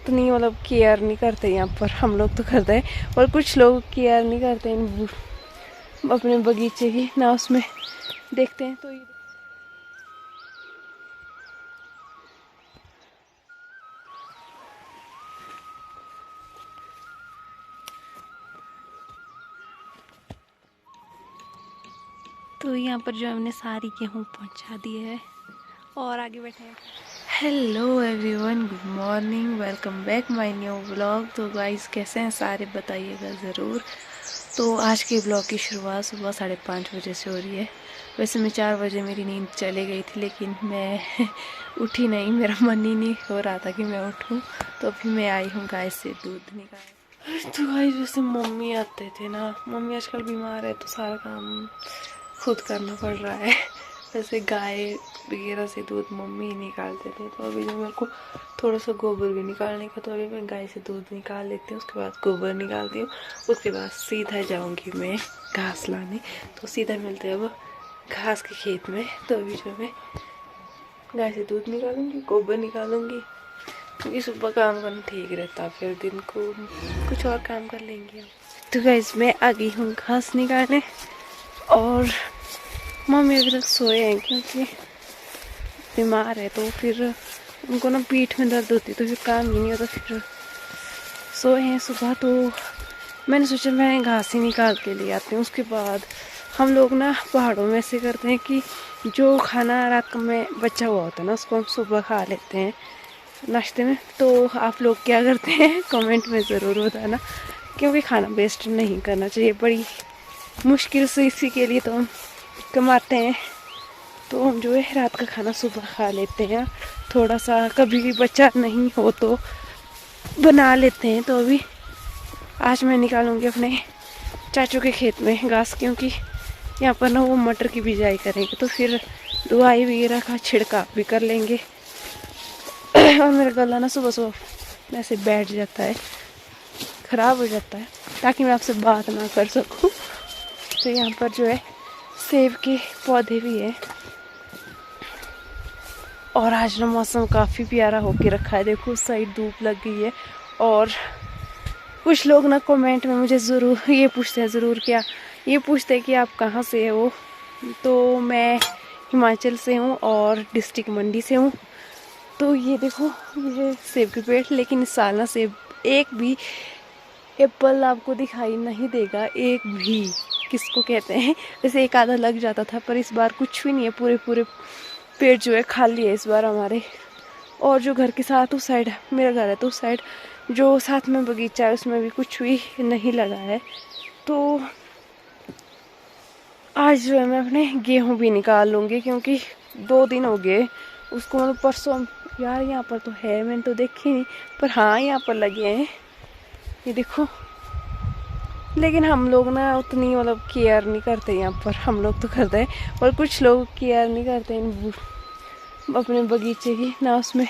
उतनी मतलब केयर नहीं करते यहाँ पर। हम लोग तो करते हैं और कुछ लोग केयर नहीं करते अपने बगीचे की ना, उसमें देखते हैं। तो यहाँ पर जो हमने सारी गेहूँ पहुँचा दी है और आगे बैठे हैं। Hello everyone, good morning, welcome back my new vlog. तो गाइस कैसे हैं सारे, बताइएगा ज़रूर। तो आज के ब्लॉग की शुरुआत सुबह 5:30 बजे से हो रही है। वैसे मैं 4 बजे मेरी नींद चली गई थी, लेकिन मैं उठी नहीं, मेरा मन ही नहीं हो रहा था कि मैं उठूं। तो अभी मैं आई हूँ गाय से दूध निकाल। तो गाइस वैसे मम्मी आते थे ना, मम्मी आजकल बीमार है तो सारा काम खुद करना पड़ रहा है। वैसे गाय वगैरह से दूध मम्मी ही निकालते थे। तो अभी जो मेरे को थोड़ा सा गोबर भी निकालने का, तो अभी मैं गाय से दूध निकाल लेती हूँ, उसके बाद गोबर निकालती हूँ, उसके बाद सीधा जाऊँगी मैं घास लाने। तो सीधा मिलते हैं अब घास के खेत में। तो अभी जो मैं गाय से दूध निकालूंगी, गोबर निकालूंगी, क्योंकि सुबह काम करना ठीक रहता, फिर दिन को कुछ और काम कर लेंगे। तो गाइस मैं आ गई हूँ घास निकालने और मम्मी अभी तक सोए हैं क्योंकि बीमार है। तो फिर उनको ना पीठ में दर्द होती है, तो फिर काम ही नहीं होता, फिर सोए हैं सुबह। तो मैंने सोचा मैं घास ही निकाल के ले आती हूँ। उसके बाद हम लोग ना पहाड़ों में ऐसे करते हैं कि जो खाना रात में बचा हुआ होता है ना, उसको हम सुबह खा लेते हैं नाश्ते में। तो आप लोग क्या करते हैं कमेंट में ज़रूर बताना, क्योंकि खाना वेस्ट नहीं करना चाहिए। बड़ी मुश्किल से इसी के लिए तो हम कमाते हैं। तो हम जो है रात का खाना सुबह खा लेते हैं, थोड़ा सा कभी भी बचा नहीं हो तो बना लेते हैं। तो अभी आज मैं निकालूंगी अपने चाचू के खेत में घास, क्योंकि यहाँ पर ना वो मटर की बिजाई करेंगे, तो फिर दवाई वगैरह का छिड़काव भी कर लेंगे। और मेरा गला ना सुबह सुबह ऐसे बैठ जाता है, ख़राब हो जाता है, ताकि मैं आपसे बात ना कर सकूं। तो यहाँ पर जो है सेब के पौधे भी हैं और आज ना मौसम काफ़ी प्यारा होके रखा है। देखो उस साइड धूप लग गई है। और कुछ लोग ना कमेंट में मुझे ज़रूर ये पूछते हैं, ज़रूर क्या ये पूछते हैं कि आप कहाँ से हो। तो मैं हिमाचल से हूँ और डिस्ट्रिक्ट मंडी से हूँ। तो ये देखो ये सेब के पेड़, लेकिन इस साल ना सेब एक भी एप्पल आपको दिखाई नहीं देगा, एक भी। किसको कहते हैं, वैसे एक आधा लग जाता था, पर इस बार कुछ भी नहीं है। पूरे पूरे पेड़ जो है खाली है इस बार हमारे। और जो घर के साथ उस साइड मेरा घर है, तो उस साइड जो साथ में बगीचा है उसमें भी कुछ भी नहीं लगा है। तो आज जो है मैं अपने गेहूँ भी निकाल लूँगी, क्योंकि 2 दिन हो गए उसको, मतलब परसों। यार यहाँ पर तो है, मैंने तो देखी नहीं, पर हाँ यहाँ पर लगे हैं, ये देखो। लेकिन हम लोग ना उतनी मतलब केयर नहीं करते यहाँ पर। हम लोग तो करते हैं और कुछ लोग केयर नहीं करते अपने बगीचे की ना, उसमें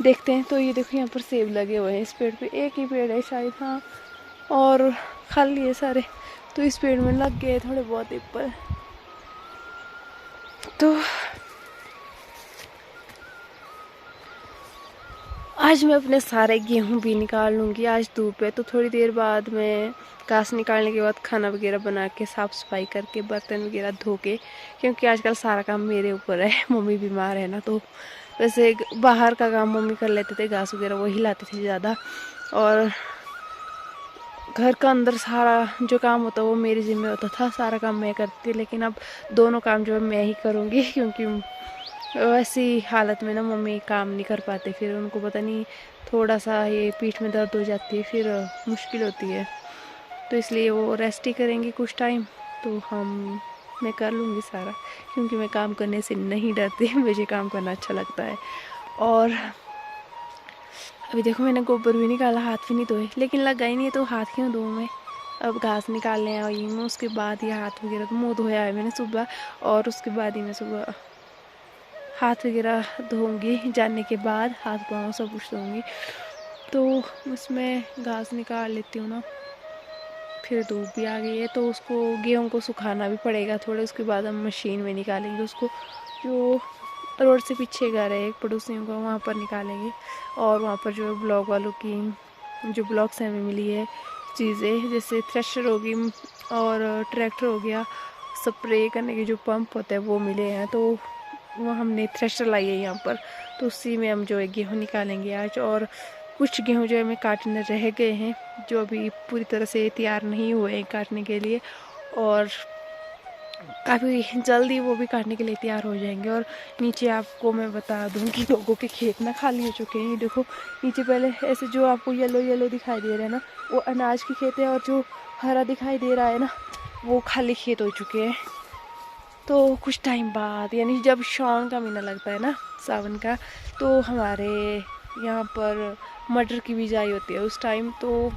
देखते हैं। तो ये देखो यहाँ पर सेब लगे हुए हैं इस पेड़ पे, एक ही पेड़ है शायद, हाँ, और खाली है सारे। तो इस पेड़ में लग गए थोड़े बहुत एप्पल। तो आज मैं अपने सारे गेहूं भी निकाल लूँगी। आज धूप है तो थोड़ी देर बाद मैं घास निकालने के बाद खाना वगैरह बना के साफ़ सफाई करके बर्तन वगैरह धो के, क्योंकि आजकल सारा काम मेरे ऊपर है। मम्मी बीमार है ना, तो वैसे बाहर का काम मम्मी कर लेते थे, घास वगैरह वही लाते थे ज़्यादा, और घर का अंदर सारा जो काम होता वो मेरे जिम्मे होता था, सारा काम मैं करती थी। लेकिन अब दोनों काम जो है मैं ही करूँगी, क्योंकि वैसी हालत में ना मम्मी काम नहीं कर पाते, फिर उनको पता नहीं थोड़ा सा ये पीठ में दर्द हो जाती है, फिर मुश्किल होती है। तो इसलिए वो रेस्ट ही करेंगी कुछ टाइम, तो मैं कर लूँगी सारा, क्योंकि मैं काम करने से नहीं डरती। मुझे काम करना अच्छा लगता है। और अभी देखो मैंने गोबर भी निकाला, हाथ भी नहीं धोए, लेकिन लगा ही नहीं है तो हाथ क्यों धोऊँ मैं। अब घास निकालने आई हूँ, उसके बाद ये हाथ वगैरह तो मुँह धोया है मैंने सुबह, और उसके बाद ही मैं सुबह हाथ वगैरह धोऊंगी, जाने के बाद हाथ पाँव सब कुछ धोऊंगी। तो उसमें घास निकाल लेती हूँ ना, फिर धूप भी आ गई है तो उसको गेहूँ को सुखाना भी पड़ेगा थोड़े, उसके बाद हम मशीन में निकालेंगे उसको। जो रोड से पीछे घर है एक पड़ोसियों का, वहाँ पर निकालेंगे। और वहाँ पर जो है ब्लॉक वालों की जो ब्लॉक से हमें मिली है चीज़ें, जैसे थ्रेशर होगी और ट्रैक्टर हो गया, स्प्रे करने के जो पंप होते हैं वो मिले हैं। तो वो हमने थ्रेशर लाई है यहाँ पर, तो उसी में हम जो है गेहूँ निकालेंगे आज। और कुछ गेहूँ जो हमें काटने रह गए हैं, जो अभी पूरी तरह से तैयार नहीं हुए हैं काटने के लिए, और काफ़ी जल्दी वो भी काटने के लिए तैयार हो जाएंगे। और नीचे आपको मैं बता दूं कि लोगों के खेत ना खाली हो चुके हैं। ये देखो नीचे पहले ऐसे जो आपको येलो येलो दिखाई दे रहा है ना, वो अनाज के खेत है, और जो हरा दिखाई दे रहा है ना, वो खाली खेत हो चुके हैं। तो कुछ टाइम बाद, यानी जब सावन का महीना लगता है ना, सावन का, तो हमारे यहाँ पर मटर की बिजाई होती है उस टाइम। तो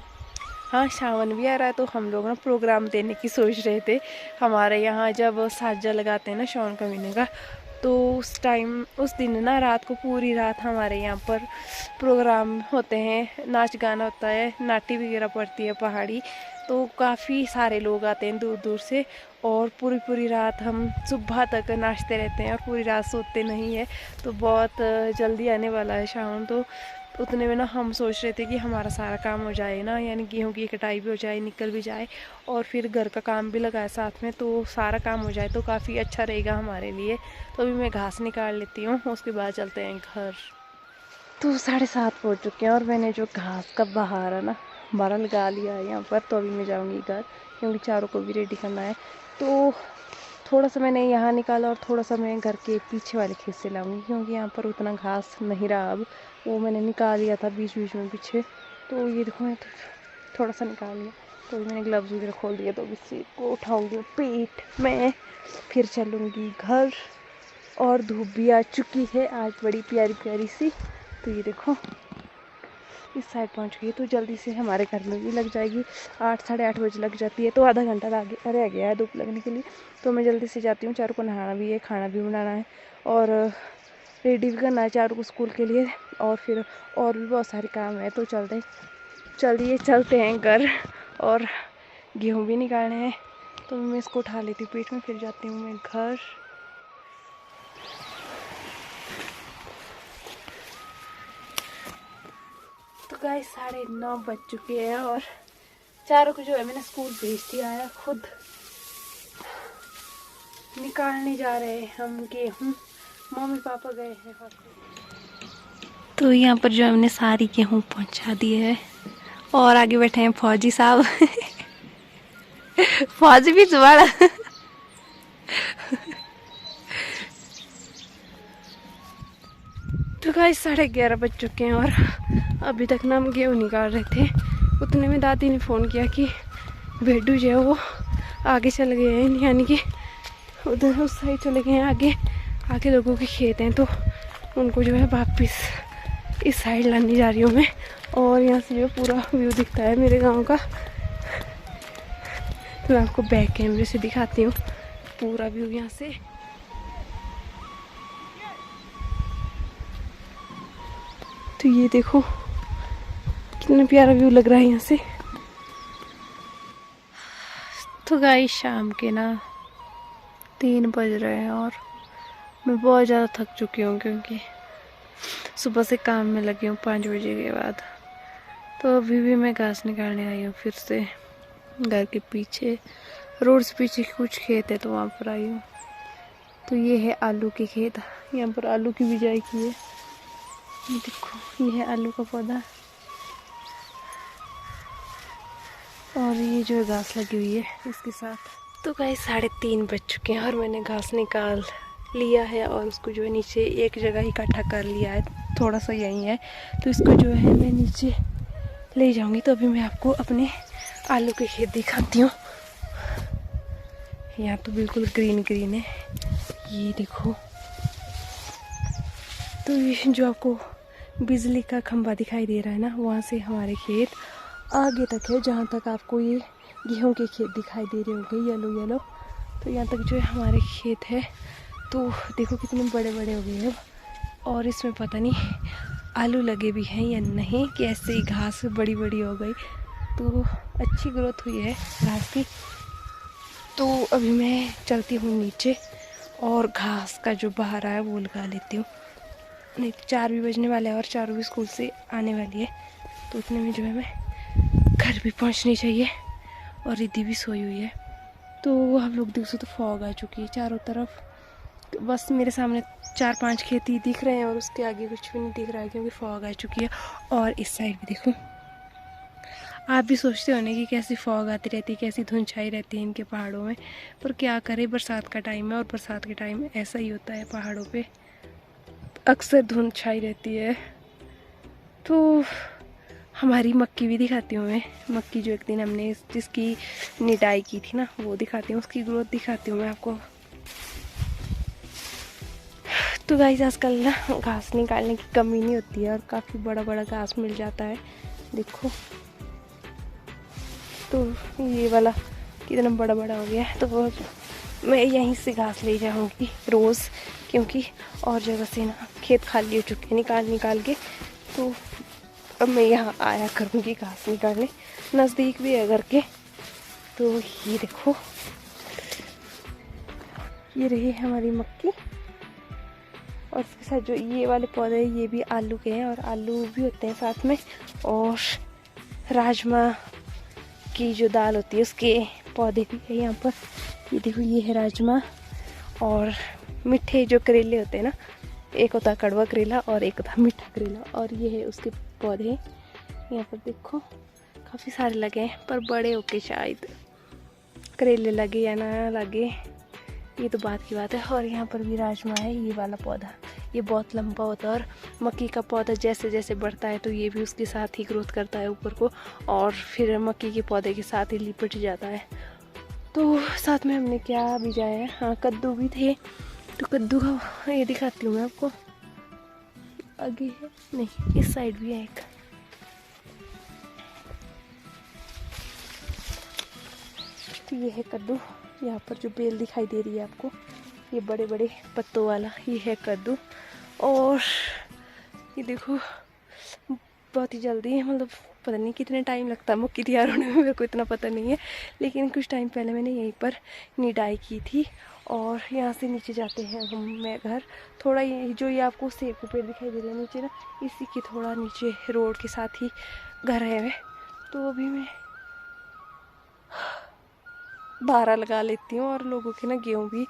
हाँ, सावन भी आ रहा है, तो हम लोग ना प्रोग्राम देने की सोच रहे थे। हमारे यहाँ जब साजा लगाते हैं ना सावन का महीने का, तो उस टाइम उस दिन ना रात को पूरी रात हमारे यहाँ पर प्रोग्राम होते हैं, नाच गाना होता है, नाटी वगैरह पड़ती है पहाड़ी। तो काफ़ी सारे लोग आते हैं दूर दूर से, और पूरी पूरी रात हम सुबह तक नाचते रहते हैं और पूरी रात सोते नहीं है। तो बहुत जल्दी आने वाला है सावन, तो उतने में ना हम सोच रहे थे कि हमारा सारा काम हो जाए ना, यानी गेहूं की कटाई भी हो जाए, निकल भी जाए, और फिर घर का काम भी लगाए साथ में, तो सारा काम हो जाए तो काफ़ी अच्छा रहेगा हमारे लिए। तो अभी मैं घास निकाल लेती हूँ, उसके बाद चलते हैं घर। तो 7:30 हो चुके हैं, और मैंने जो घास का बहार है ना हमारा लगा लिया है यहाँ पर। तो अभी मैं जाऊँगी घर, क्योंकि चारों को भी रेडी करना है। तो थोड़ा सा मैंने यहाँ निकाला, और थोड़ा सा मैं घर के पीछे वाले खेत से लाऊंगी, क्योंकि यहाँ पर उतना घास नहीं रहा अब, वो मैंने निकाल लिया था बीच बीच में पीछे। तो ये देखो मैं थोड़ा सा निकाल लिया, तो मैंने ग्लव्स वगैरह खोल दिया। तो इसी को उठाऊंगी पेट में, फिर चलूँगी घर। और धूप भी आ चुकी है आज बड़ी प्यारी प्यारी सी। तो ये देखो इस साइड पहुंच गई, तो जल्दी से हमारे घर में भी लग जाएगी। 8 साढ़े 8 बजे लग जाती है, तो आधा घंटा रह गया है धूप लगने के लिए। तो मैं जल्दी से जाती हूँ, चारों को नहाना भी है, खाना भी बनाना है, और रेडी भी करना है चारों को स्कूल के लिए, और फिर और भी बहुत सारे काम है। तो चलते हैं घर, और गेहूँ भी निकालने हैं। तो मैं इसको उठा लेती हूँ पेट में, फिर जाती हूँ मैं घर। तो गाइस 9:30 बज चुके हैं, और चारों को जो है मैंने स्कूल भेज दिया है। खुद निकालने जा रहे हैं हम गेहूँ, मम्मी पापा गए हैं। तो यहाँ पर जो हमने सारी गेहूँ पहुँचा दी है, और आगे बैठे हैं फौजी साहब फौजी भी जुबाड़ा तो गाइस 11:30 बज चुके हैं, और अभी तक ना हम गेहूँ निकाल रहे थे। उतने में दादी ने फ़ोन किया कि भेडू जो है वो आगे चले गए हैं, यानी कि उधर उस साइड चले गए हैं, आगे लोगों के खेत हैं। तो उनको जो है वापस इस साइड लाने जा रही हूँ मैं। और यहाँ से जो पूरा व्यू दिखता है मेरे गांव का, तो मैं आपको बैक कैमरे से दिखाती हूँ पूरा व्यू यहाँ से। तो ये देखो कितना प्यारा व्यू लग रहा है यहाँ से। तो गाइस शाम के ना 3 बज रहे हैं, और मैं बहुत ज़्यादा थक चुकी हूँ, क्योंकि सुबह से काम में लगी हूँ 5 बजे के बाद। तो अभी भी मैं घास निकालने आई हूँ फिर से घर के पीछे, रोड से पीछे कुछ खेत है, तो वहाँ पर आई हूँ। तो ये है आलू के खेत, यहाँ पर आलू की बिजाई की है। ये देखो ये है आलू का पौधा, और ये जो घास लगी हुई है इसके साथ। तो गाइस 3:30 बज चुके हैं, और मैंने घास निकाल लिया है, और उसको जो है नीचे एक जगह इकट्ठा कर लिया है, थोड़ा सा यही है। तो इसको जो है मैं नीचे ले जाऊंगी। तो अभी मैं आपको अपने आलू के खेत दिखाती हूँ। यहाँ तो बिल्कुल ग्रीन ग्रीन है, ये देखो। तो ये जो आपको बिजली का खंभा दिखाई दे रहा है ना, वहाँ से हमारे खेत आगे तक है, जहाँ तक आपको ये गेहूं के खेत दिखाई दे रहे होंगे येलो येलो। तो यहाँ तक जो है हमारे खेत है। तो देखो कितने बड़े बड़े हो गए हैं, और इसमें पता नहीं आलू लगे भी हैं या नहीं, कि ऐसे ही घास बड़ी बड़ी हो गई। तो अच्छी ग्रोथ हुई है घास की। तो अभी मैं चलती हूँ नीचे, और घास का जो बहारा है वो लगा लेती हूँ। नहीं तो 4 भी बजने वाला है और 4 भी स्कूल से आने वाली है, तो उतने में जो है मैं घर भी पहुँचनी चाहिए। और रिद्धि भी सोई हुई है। तो हम लोग देखो तो फॉग आ चुकी है चारों तरफ। तो बस मेरे सामने 4-5 खेत ही दिख रहे हैं और उसके आगे कुछ भी नहीं दिख रहा है क्योंकि फॉग आ चुकी है। और इस साइड भी देखो, आप भी सोचते हो ना कि कैसी फॉग आती रहती है, कैसी धुंध छाई रहती है इनके पहाड़ों में। पर क्या करें, बरसात का टाइम है और बरसात के टाइम ऐसा ही होता है, पहाड़ों पे अक्सर धुंध छाई रहती है। तो हमारी मक्की भी दिखाती हूँ मैं। मक्की जो एक दिन हमने जिसकी निटाई की थी ना, वो दिखाती हूँ, उसकी ग्रोथ दिखाती हूँ मैं आपको। तो गाइस आजकल ना घास निकालने की कमी नहीं होती है और काफ़ी बड़ा बड़ा घास मिल जाता है, देखो। तो ये वाला कितना बड़ा बड़ा हो गया है, तो मैं यहीं से घास ले जाऊँगी रोज़, क्योंकि और जगह से ना खेत खाली हो चुके हैं निकाल निकाल के। तो अब मैं यहाँ आया करूँगी घास निकालने, नज़दीक भी है घर के। तो ये देखो, ये रही हमारी मक्की और इसके साथ जो ये वाले पौधे हैं ये भी आलू के हैं और आलू भी होते हैं साथ में। और राजमा की जो दाल होती है उसके पौधे भी है यहाँ पर। ये देखो, ये है राजमा। और मीठे जो करेले होते हैं ना, एक होता है कड़वा करेला और एक होता है मीठा करेला, और ये है उसके पौधे यहाँ पर। देखो काफ़ी सारे लगे हैं, पर बड़े होके शायद करेले लगे या ना लगे, ये तो बात की बात है। और यहाँ पर भी राजमा है, ये वाला पौधा, ये बहुत लंबा होता है। और मक्की का पौधा जैसे जैसे बढ़ता है तो ये भी उसके साथ ही ग्रोथ करता है ऊपर को, और फिर मक्की के पौधे के साथ ही लिपट जाता है। तो साथ में हमने क्या बीजाया है, हाँ कद्दू भी थे। तो कद्दू का ये दिखाती हूँ मैं आपको, आगे है नहीं, इस साइड भी है एक। तो ये है कद्दू, यहाँ पर जो बेल दिखाई दे रही है आपको, ये बड़े बड़े पत्तों वाला, ये है कद्दू। और ये देखो बहुत ही जल्दी, मतलब पता नहीं कितने टाइम लगता है मक्की तैयार होने में, मेरे को इतना पता नहीं है। लेकिन कुछ टाइम पहले मैंने यहीं पर निडाई की थी। और यहाँ से नीचे जाते हैं हम, मैं घर थोड़ा ये जो ये आपको सेब के पेड़ दिखाई दे रहे हैं नीचे ना, इसी के थोड़ा नीचे रोड के साथ ही घर है वे। तो अभी मैं बारह लगा लेती हूँ। और लोगों के ना गेहूँ भी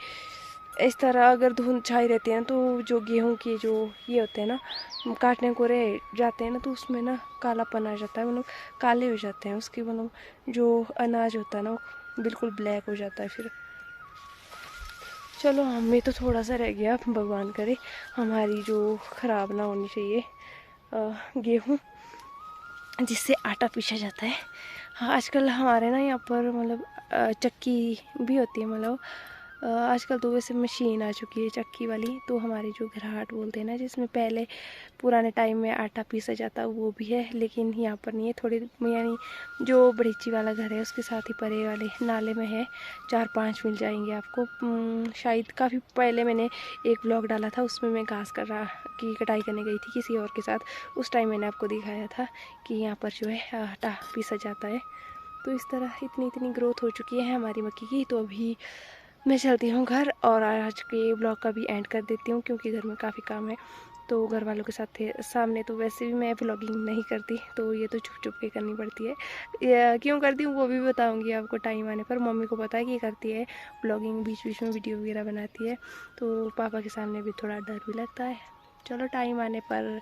इस तरह अगर धुंध छाई रहती है ना, तो जो गेहूँ के जो ये होते हैं ना, काटने को रह जाते हैं ना, तो उसमें ना कालापन आ जाता है, मतलब काले हो जाते हैं उसके, मतलब जो अनाज होता है ना वो बिल्कुल ब्लैक हो जाता है फिर। चलो हमें तो थोड़ा सा रह गया, भगवान करे हमारी जो ख़राब ना होनी चाहिए गेहूँ, जिससे आटा पीसा जाता है। हाँ आजकल हमारे ना यहाँ पर मतलब चक्की भी होती है, मतलब आजकल तो वैसे मशीन आ चुकी है चक्की वाली। तो हमारे जो घराट बोलते हैं ना, जिसमें पहले पुराने टाइम में आटा पीसा जाता, वो भी है, लेकिन यहाँ पर नहीं है। थोड़ी यानी जो बड़ीची वाला घर है उसके साथ ही परे वाले नाले में है, 4-5 मिल जाएंगे आपको। शायद काफ़ी पहले मैंने एक ब्लॉग डाला था, उसमें मैं घास की कटाई करने गई थी किसी और के साथ। उस टाइम मैंने आपको दिखाया था कि यहाँ पर जो है आटा पीसा जाता है। तो इस तरह इतनी ग्रोथ हो चुकी है हमारी मक्की की। तो अभी मैं चलती हूँ घर और आज के ब्लॉग का भी एंड कर देती हूँ, क्योंकि घर में काफ़ी काम है। तो घर वालों के साथ थे सामने, तो वैसे भी मैं ब्लॉगिंग नहीं करती, तो ये तो छुप छुप के करनी पड़ती है। क्यों करती हूँ वो भी बताऊँगी आपको टाइम आने पर। मम्मी को पता है कि ये करती है ब्लॉगिंग, बीच बीच में वीडियो वगैरह बनाती है। तो पापा के सामने भी थोड़ा डर भी लगता है। चलो टाइम आने पर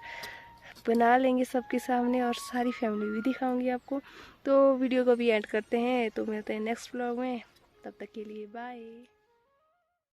बना लेंगे सबके सामने और सारी फैमिली भी दिखाऊंगी आपको। तो वीडियो को भी एंड करते हैं, तो मिलते हैं नेक्स्ट ब्लॉग में। तब तक के लिए बाय।